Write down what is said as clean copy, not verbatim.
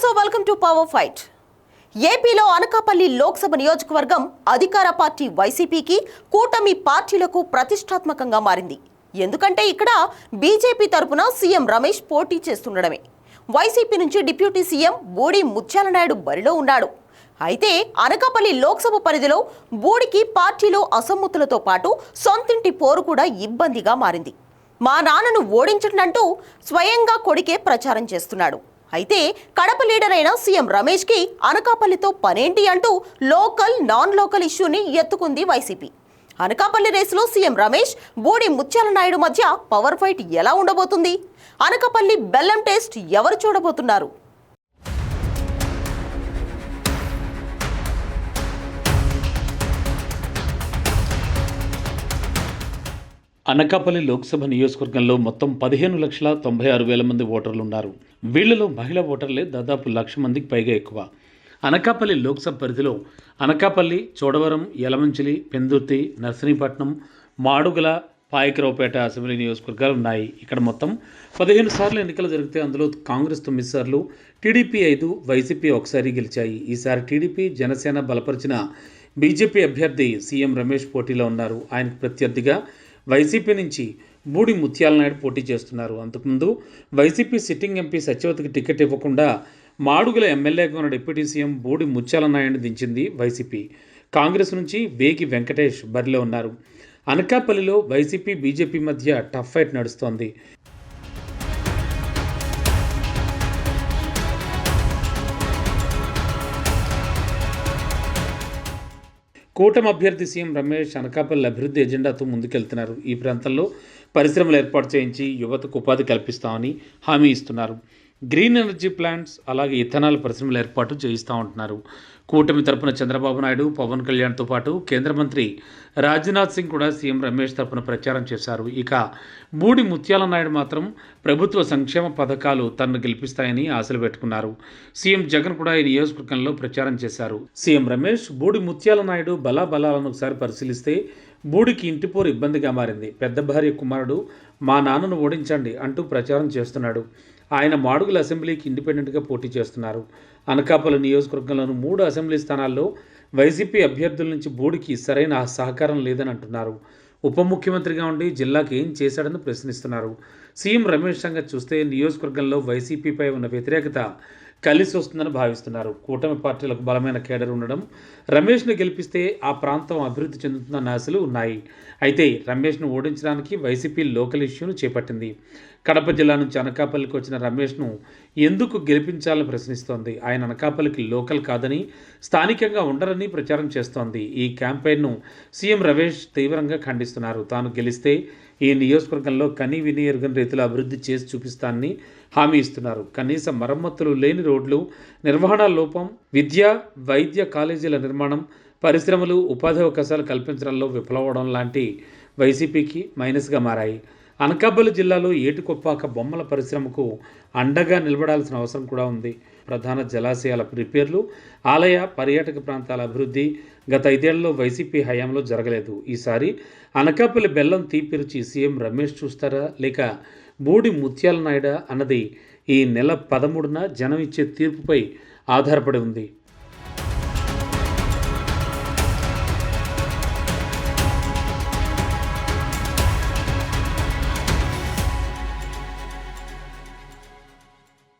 Also welcome to power fight. ఏపీలో అనకాపల్లి లోక్సభ నియోజకవర్గం అధికార పార్టీ వైసీపీకి కూటమి పార్టీలకు ప్రతిష్టాత్మకంగా మారింది. ఎందుకంటే ఇక్కడ బీజేపీ తరపున సీఎం రమేష్ పోటీ చేస్తుండడమే. వైసీపీ నుంచి డిప్యూటీ సీఎం బూడి ముత్యాల నాయుడు బరిలో ఉన్నాడు. అయితే అనకాపల్లి లోక్సభ పరిధిలో బూడికి పార్టీలో అసమ్మతులతో పాటు సొంతింటి పోరు కూడా ఇబ్బందిగా మారింది. మా నాన్నను ఓడించడంటూ స్వయంగా కొడుకే ప్రచారం చేస్తున్నాడు. అయితే కడప లీడర్ అయిన సీఎం రమేష్ కి అనకాపల్లితో పనేంటి అంటూ లోకల్ నాన్ లోకల్ ఇష్యూని ఎత్తుకుంది వైసీపీ. అనకాపల్లి రేసులో సీఎం రమేష్ బూడి ముత్యాల నాయుడు మధ్య పవర్ ఫైట్ ఎలా ఉండబోతుంది? అనకాపల్లి బెల్లం టేస్ట్ ఎవరు చూడబోతున్నారు? అనకాపల్లి లోక్సభ నియోజకవర్గంలో మొత్తం 15,96,000 మంది ఓటర్లు ఉన్నారు. వీళ్లలో మహిళా ఓటర్లే దాదాపు 1,00,000 మందికి పైగా ఎక్కువ. అనకాపల్లి లోక్సభ పరిధిలో అనకాపల్లి, చోడవరం, యలమంచిలి, పెందుర్తి, నర్సీపట్నం, మాడుగుల, పాయకరావుపేట అసెంబ్లీ నియోజకవర్గాలు ఉన్నాయి. ఇక్కడ మొత్తం 15 సార్లు ఎన్నికలు జరిగితే అందులో కాంగ్రెస్ 9 సార్లు, టీడీపీ 5, వైసీపీ 1 సారి గెలిచాయి. ఈసారి టీడీపీ, జనసేన బలపరిచిన బీజేపీ అభ్యర్థి సీఎం రమేష్ పోటీలో ఉన్నారు. ఆయనకు ప్రత్యర్థిగా వైసీపీ నుంచి బూడి ముత్యాల నాయుడు పోటీ చేస్తున్నారు. అంతకుముందు వైసీపీ సిట్టింగ్ ఎంపీ సత్యవతికి టికెట్ ఇవ్వకుండా మాడుగుల ఎమ్మెల్యేగా ఉన్న డిప్యూటీ సీఎం బూడి ముత్యాల నాయుడిని దించింది వైసీపీ. కాంగ్రెస్ నుంచి వేగి వెంకటేష్ బరిలో ఉన్నారు. అనకాపల్లిలో వైసీపీ, బీజేపీ మధ్య టఫ్ ఫైట్ నడుస్తోంది. కూటమి అభ్యర్థి సీఎం రమేష్ అనకాపల్లి అభివృద్ధి ఎజెండాతో ముందుకెళ్తున్నారు. ఈ ప్రాంతంలో పరిశ్రమలు ఏర్పాటు చేయించి యువతకు ఉపాధి కల్పిస్తామని హామీ ఇస్తున్నారు. గ్రీన్ ఎనర్జీ ప్లాంట్స్, అలాగే ఇథనాల్ పరిశ్రమలు ఏర్పాటు చేయిస్తూ ఉంటున్నారు. కూటమి తరపున చంద్రబాబు నాయుడు, పవన్ కళ్యాణ్తో పాటు కేంద్ర మంత్రి రాజ్నాథ్ సింగ్ కూడా సీఎం రమేష్ తరపున ప్రచారం చేశారు. ఇక బూడి ముత్యాల నాయుడు మాత్రం ప్రభుత్వ సంక్షేమ పథకాలు తనను గెలిపిస్తాయని ఆశలు పెట్టుకున్నారు. సీఎం జగన్ కూడా ఈ నియోజకవర్గంలో ప్రచారం చేశారు. సీఎం రమేష్ బూడి ముత్యాల నాయుడు బలాబలాలను ఒకసారి పరిశీలిస్తే బూడికి ఇంటిపోరు ఇబ్బందిగా మారింది. పెద్ద భార్య కుమారుడు మా నాన్నను ఓడించండి అంటూ ప్రచారం చేస్తున్నాడు. ఆయన మాడుగుల అసెంబ్లీకి ఇండిపెండెంట్గా పోటీ చేస్తున్నారు. అనకాపల్లి నియోజకవర్గంలోని 3 అసెంబ్లీ స్థానాల్లో వైసీపీ అభ్యర్థుల నుంచి బూడికి సరైన సహకారం లేదని అంటున్నారు. ఉప ముఖ్యమంత్రిగా ఉండి జిల్లాకి ఏం చేశాడని ప్రశ్నిస్తున్నారు. సీఎం రమేష్ సంగతి చూస్తే నియోజకవర్గంలో వైసీపీపై ఉన్న వ్యతిరేకత కలిసి వస్తుందని భావిస్తున్నారు. కూటమి పార్టీలకు బలమైన కేడర్ ఉండడం, రమేష్ను గెలిపిస్తే ఆ ప్రాంతం అభివృద్ధి చెందుతుందన్న ఆశలు ఉన్నాయి. అయితే రమేష్ను ఓడించడానికి వైసీపీ లోకల్ ఇష్యూను చేపట్టింది. కడప జిల్లా నుంచి అనకాపల్లికి వచ్చిన రమేష్ను ఎందుకు గెలిపించాలని ప్రశ్నిస్తోంది. ఆయన అనకాపల్లికి లోకల్ కాదని, స్థానికంగా ఉండరని ప్రచారం చేస్తోంది. ఈ క్యాంపెయిన్ను సీఎం రమేష్ తీవ్రంగా ఖండిస్తున్నారు. తాను గెలిస్తే ఈ నియోజకవర్గంలో కనీ విని ఎరుగని రీతిలో అభివృద్ధి చేసి చూపిస్తానని హామీ ఇస్తున్నారు. కనీస మరమ్మతులు లేని రోడ్లు, నిర్వహణ లోపం, విద్య, వైద్య కాలేజీల నిర్మాణం, పరిశ్రమలు, ఉపాధి అవకాశాలు కల్పించడంలో విఫలమవడం లాంటి వైసీపీకి మైనస్గా మారాయి. అనకాపల్లి జిల్లాలో ఏటికొప్పాక బొమ్మల పరిశ్రమకు అండగా నిలబడాల్సిన అవసరం కూడా ఉంది. ప్రధాన జలాశయాల రిపేర్లు, ఆలయ, పర్యాటక ప్రాంతాల అభివృద్ధి గత 5 ఏళ్లలో వైసీపీ హయాంలో జరగలేదు. ఈసారి అనకాపల్లి బెల్లం తీపిరిచి సీఎం రమేష్ చూస్తారా లేక బూడి ముత్యాల నాయుడా అన్నది ఈ నెల 13న జనం ఇచ్చే తీర్పుపై ఆధారపడి ఉంది.